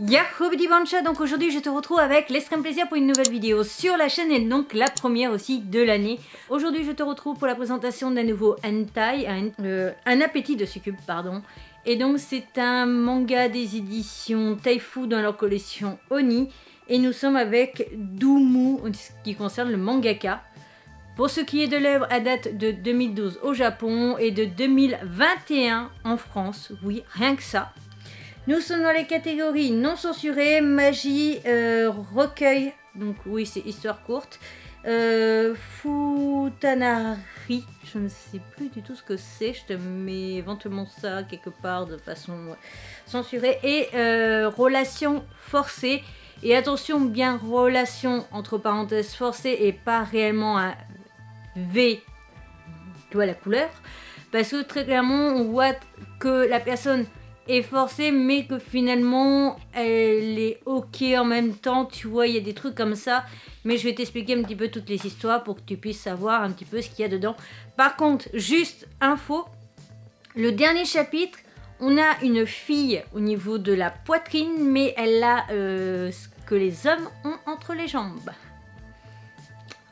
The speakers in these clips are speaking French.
Yahoo Petit Bancha, donc aujourd'hui je te retrouve avec l'extrême plaisir pour une nouvelle vidéo sur la chaîne et donc la première aussi de l'année. Aujourd'hui je te retrouve pour la présentation d'un nouveau hentai, un appétit de succube pardon. Et donc c'est un manga des éditions Taifu dans leur collection Oni. Et nous sommes avec Doumu, ce qui concerne le mangaka. Pour ce qui est de l'œuvre, à date de 2012 au Japon et de 2021 en France. Oui, rien que ça. Nous sommes dans les catégories non censurées, magie, recueil, donc oui c'est histoire courte, futanari, je ne sais plus du tout ce que c'est, je te mets éventuellement ça quelque part de façon censurée, et relation forcée, et attention bien relation entre parenthèses forcée et pas réellement un V, tu vois la couleur, parce que très clairement on voit que la personne est forcée mais que finalement elle est ok en même temps, tu vois, il y a des trucs comme ça, mais je vais t'expliquer un petit peu toutes les histoires pour que tu puisses savoir un petit peu ce qu'il y a dedans. Par contre, juste info, le dernier chapitre, on a une fille au niveau de la poitrine, mais elle a ce que les hommes ont entre les jambes.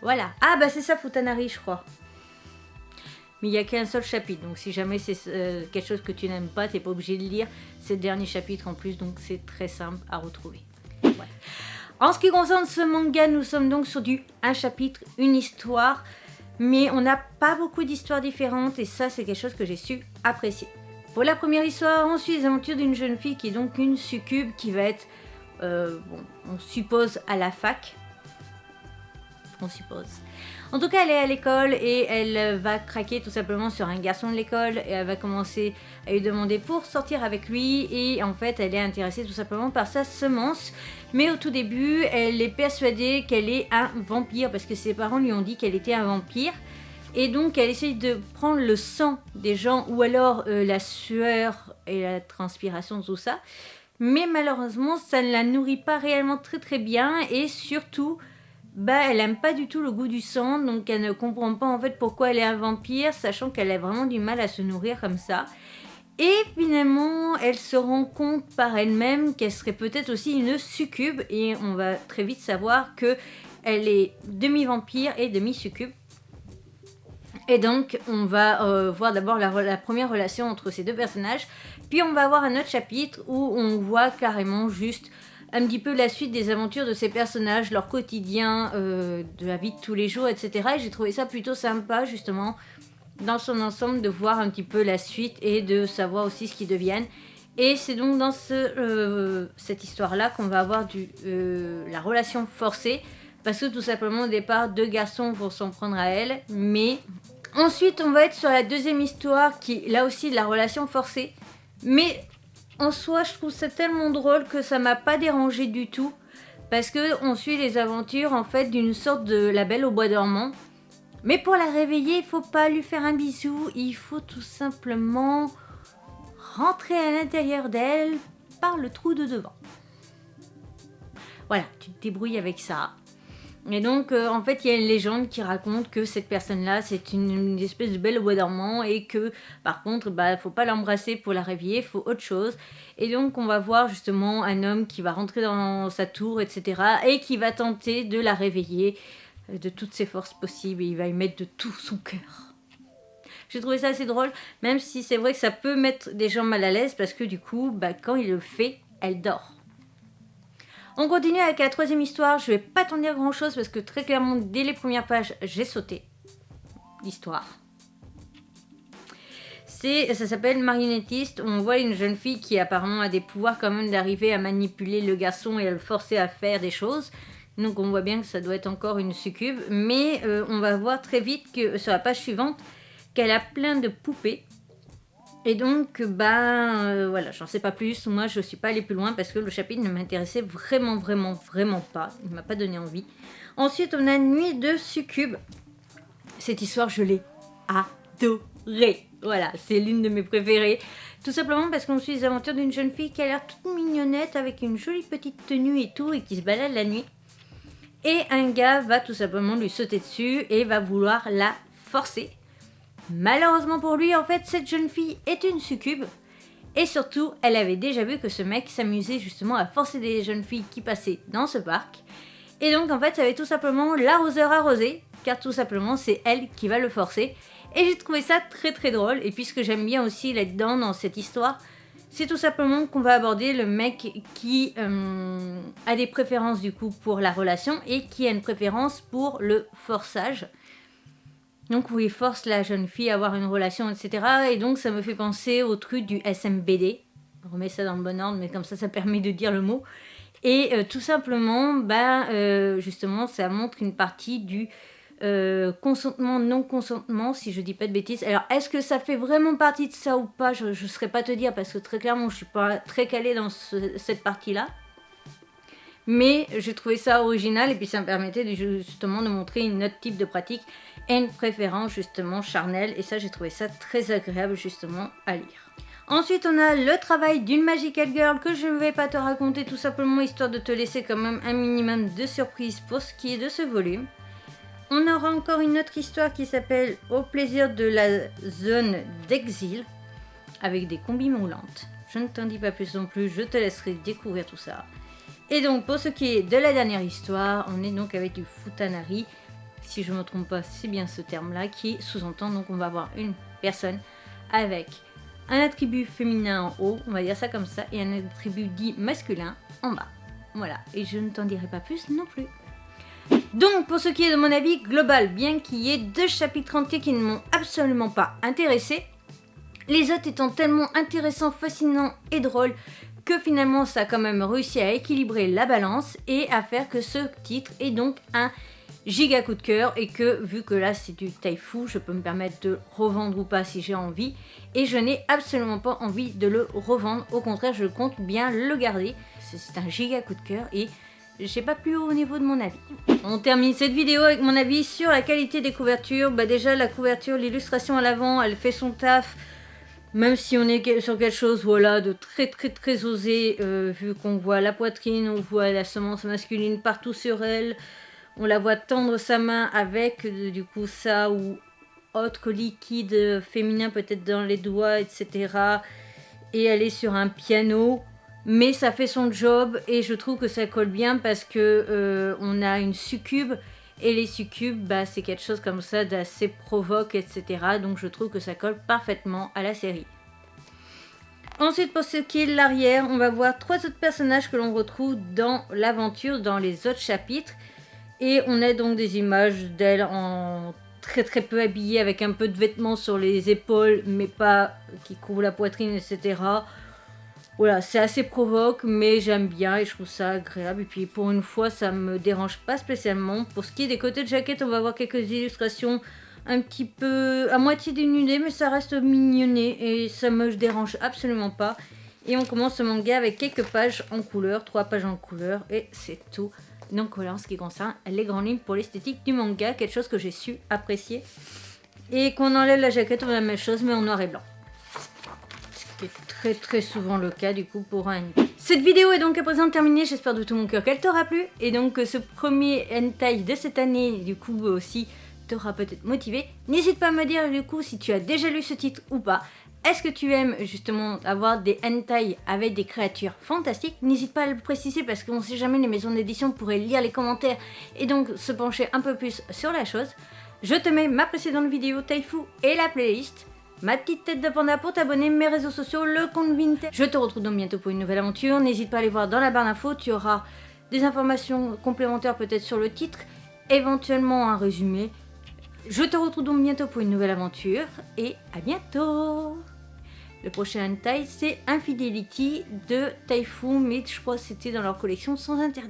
Voilà. Ah bah c'est ça Futanari je crois. Mais il n'y a qu'un seul chapitre, donc si jamais c'est quelque chose que tu n'aimes pas, tu n'es pas obligé de lire. C'est le dernier chapitre en plus, donc c'est très simple à retrouver. Ouais. En ce qui concerne ce manga, nous sommes donc sur un chapitre, une histoire, mais on n'a pas beaucoup d'histoires différentes et ça c'est quelque chose que j'ai su apprécier. Pour la première histoire, on suit les aventures d'une jeune fille qui est donc une succube qui va être, on suppose à la fac. On suppose. En tout cas, elle est à l'école et elle va craquer tout simplement sur un garçon de l'école et elle va commencer à lui demander pour sortir avec lui et en fait, elle est intéressée tout simplement par sa semence. Mais au tout début, elle est persuadée qu'elle est un vampire parce que ses parents lui ont dit qu'elle était un vampire. Et donc, elle essaye de prendre le sang des gens ou alors la sueur et la transpiration, tout ça. Mais malheureusement, ça ne la nourrit pas réellement très bien et surtout... elle aime pas du tout le goût du sang, donc elle ne comprend pas en fait pourquoi elle est un vampire, sachant qu'elle a vraiment du mal à se nourrir comme ça. Et finalement, elle se rend compte par elle-même qu'elle serait peut-être aussi une succube, et on va très vite savoir que elle est demi-vampire et demi-succube. Et donc, on va voir d'abord la première relation entre ces deux personnages, puis on va avoir un autre chapitre où on voit carrément juste... un petit peu la suite des aventures de ces personnages, leur quotidien, de la vie de tous les jours, etc. Et j'ai trouvé ça plutôt sympa, justement, dans son ensemble, de voir un petit peu la suite et de savoir aussi ce qu'ils deviennent. Et c'est donc dans cette histoire-là qu'on va avoir la relation forcée, parce que tout simplement, au départ, deux garçons vont s'en prendre à elle, mais... Ensuite, on va être sur la deuxième histoire, qui, là aussi, de la relation forcée, mais... En soi, je trouve ça tellement drôle que ça m'a pas dérangé du tout. Parce que on suit les aventures en fait d'une sorte de la Belle au bois dormant. Mais pour la réveiller, il faut pas lui faire un bisou. Il faut tout simplement rentrer à l'intérieur d'elle par le trou de devant. Voilà, tu te débrouilles avec ça. Et donc, en fait, il y a une légende qui raconte que cette personne-là, c'est une espèce de belle au bois dormant et que, par contre, faut pas l'embrasser pour la réveiller, il faut autre chose. Et donc, on va voir justement un homme qui va rentrer dans sa tour, etc. et qui va tenter de la réveiller de toutes ses forces possibles et il va y mettre de tout son cœur. J'ai trouvé ça assez drôle, même si c'est vrai que ça peut mettre des gens mal à l'aise parce que du coup, quand il le fait, elle dort. On continue avec la troisième histoire, je vais pas t'en dire grand chose parce que très clairement dès les premières pages j'ai sauté l'histoire. Ça s'appelle Marionnettiste, on voit une jeune fille qui apparemment a des pouvoirs quand même d'arriver à manipuler le garçon et à le forcer à faire des choses. Donc on voit bien que ça doit être encore une succube, mais on va voir très vite que sur la page suivante qu'elle a plein de poupées. Et donc, voilà, j'en sais pas plus. Moi, je suis pas allée plus loin parce que le chapitre ne m'intéressait vraiment pas. Il m'a pas donné envie. Ensuite, on a Nuit de succube. Cette histoire, je l'ai adorée. Voilà, c'est l'une de mes préférées. Tout simplement parce qu'on suit les aventures d'une jeune fille qui a l'air toute mignonnette avec une jolie petite tenue et tout et qui se balade la nuit. Et un gars va tout simplement lui sauter dessus et va vouloir la forcer. Malheureusement pour lui, en fait, cette jeune fille est une succube. Et surtout, elle avait déjà vu que ce mec s'amusait justement à forcer des jeunes filles qui passaient dans ce parc. Et donc en fait, ça avait tout simplement l'arroseur arrosé, car tout simplement c'est elle qui va le forcer. Et j'ai trouvé ça très très drôle. Et puis ce que j'aime bien aussi là-dedans, dans cette histoire, c'est tout simplement qu'on va aborder le mec qui a des préférences du coup pour la relation et qui a une préférence pour le forçage. Donc où il force la jeune fille à avoir une relation, etc. Et donc ça me fait penser au truc du SMBD. On remet ça dans le bon ordre, mais comme ça permet de dire le mot. Et tout simplement, justement, ça montre une partie du consentement, non-consentement, si je dis pas de bêtises. Alors, est-ce que ça fait vraiment partie de ça ou pas? Je ne saurais pas te dire, parce que très clairement, je suis pas très calée dans cette partie-là. Mais j'ai trouvé ça original, et puis ça me permettait justement de montrer un autre type de pratique et une préférence justement charnelle. Et ça, j'ai trouvé ça très agréable justement à lire. Ensuite, on a le travail d'une Magical Girl que je ne vais pas te raconter tout simplement, histoire de te laisser quand même un minimum de surprise pour ce qui est de ce volume. On aura encore une autre histoire qui s'appelle Au plaisir de la zone d'exil, avec des combis moulantes. Je ne t'en dis pas plus non plus, je te laisserai découvrir tout ça. Et donc, pour ce qui est de la dernière histoire, on est donc avec du Futanari. Si je ne me trompe pas, c'est bien ce terme-là qui sous-entend, donc on va avoir une personne avec un attribut féminin en haut, on va dire ça comme ça, et un attribut dit masculin en bas. Voilà, et je ne t'en dirai pas plus non plus. Donc, pour ce qui est de mon avis global, bien qu'il y ait 2 chapitres entiers qui ne m'ont absolument pas intéressé, les autres étant tellement intéressants, fascinants et drôles, que finalement ça a quand même réussi à équilibrer la balance et à faire que ce titre est donc un giga coup de cœur, et que vu que là c'est du Taifu, je peux me permettre de revendre ou pas si j'ai envie, et je n'ai absolument pas envie de le revendre, au contraire je compte bien le garder. C'est un giga coup de cœur et j'ai pas plus haut au niveau de mon avis. On termine cette vidéo avec mon avis sur la qualité des couvertures. Déjà la couverture, l'illustration à l'avant, elle fait son taf, même si on est sur quelque chose voilà, de très très très osé, vu qu'on voit la poitrine, on voit la semence masculine partout sur elle. On la voit tendre sa main avec du coup ça ou autre liquide féminin peut-être dans les doigts, etc. Et elle est sur un piano, mais ça fait son job et je trouve que ça colle bien parce que on a une succube et les succubes, c'est quelque chose comme ça d'assez provoque, etc. Donc je trouve que ça colle parfaitement à la série. Ensuite, pour ce qui est de l'arrière, on va voir 3 autres personnages que l'on retrouve dans l'aventure, dans les autres chapitres. Et on a donc des images d'elle en très très peu habillée, avec un peu de vêtements sur les épaules, mais pas qui couvrent la poitrine, etc. Voilà, c'est assez provoque, mais j'aime bien et je trouve ça agréable. Et puis pour une fois, ça me dérange pas spécialement. Pour ce qui est des côtés de jaquette, on va voir quelques illustrations un petit peu à moitié dénudées, mais ça reste mignonné et ça me dérange absolument pas. Et on commence ce manga avec quelques pages en couleur, 3 pages en couleur, et c'est tout. Donc voilà, en ce qui concerne les grandes lignes pour l'esthétique du manga, quelque chose que j'ai su apprécier. Et qu'on enlève la jaquette, on a la même chose, mais en noir et blanc. Ce qui est très très souvent le cas du coup pour un hentai. Cette vidéo est donc à présent terminée, j'espère de tout mon cœur qu'elle t'aura plu. Et donc ce premier hentai de cette année, du coup aussi, t'aura peut-être motivé. N'hésite pas à me dire du coup si tu as déjà lu ce titre ou pas. Est-ce que tu aimes justement avoir des hentai avec des créatures fantastiques? N'hésite pas à le préciser parce qu'on ne sait jamais, les maisons d'édition pourraient lire les commentaires et donc se pencher un peu plus sur la chose. Je te mets ma précédente vidéo Taifu et la playlist, ma petite tête de panda pour t'abonner, mes réseaux sociaux, le compte Vinted. Je te retrouve donc bientôt pour une nouvelle aventure. N'hésite pas à aller voir dans la barre d'infos, tu auras des informations complémentaires peut-être sur le titre, éventuellement un résumé. Je te retrouve donc bientôt pour une nouvelle aventure et à bientôt. Le prochain hentai c'est Infidelity de Taifu, mais je crois que c'était dans leur collection sans interdit.